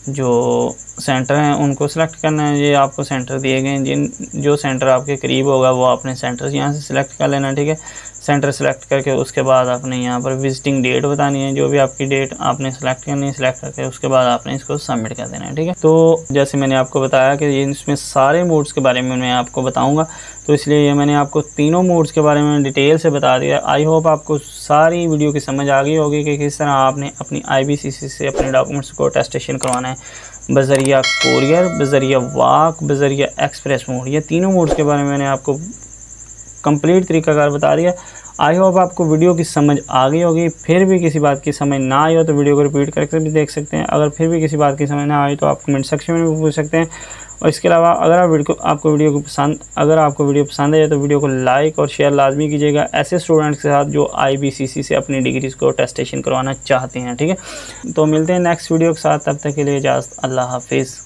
जो सेंटर हैं उनको सेलेक्ट करना है। ये आपको सेंटर दिए गए हैं, जो सेंटर आपके करीब होगा वो आपने सेंटर यहाँ से सिलेक्ट कर लेना। ठीक है, सेंटर सेलेक्ट करके उसके बाद आपने यहाँ पर विजिटिंग डेट बतानी है, जो भी आपकी डेट आपने सेलेक्ट करनी है, सेलेक्ट करके उसके बाद आपने इसको सबमिट कर देना है। ठीक है, तो जैसे मैंने आपको बताया कि इसमें सारे मोड्स के बारे में मैं आपको बताऊंगा, तो इसलिए ये मैंने आपको तीनों मोड्स के बारे में डिटेल से बता दिया। आई होप आपको सारी वीडियो की समझ आ गई होगी कि किस तरह आपने अपनी IBCC से अपने डॉक्यूमेंट्स को टेस्टेशन करवाना है, बज़रिया कुरियर, बज़रिया वाक, बज़रिया एक्सप्रेस मोड। ये तीनों मोड्स के बारे में मैंने आपको कंप्लीट तरीकाकार बता दिया। आई होप आपको वीडियो की समझ आ गई होगी। फिर भी किसी बात की समझ ना आई हो तो वीडियो को रिपीट करके भी देख सकते हैं। अगर फिर भी किसी बात की समझ ना आई तो आप कमेंट सेक्शन में भी पूछ सकते हैं। और इसके अलावा अगर आपको वीडियो पसंद है तो वीडियो को लाइक और शेयर लाजमी कीजिएगा ऐसे स्टूडेंट्स के साथ जो IBCC से अपनी डिग्रीज़ को टेस्टेशन करवाना चाहते हैं। ठीक है, तो मिलते हैं नेक्स्ट वीडियो के साथ, तब तक के लिए इजाज़त, अल्लाह हाफिज़।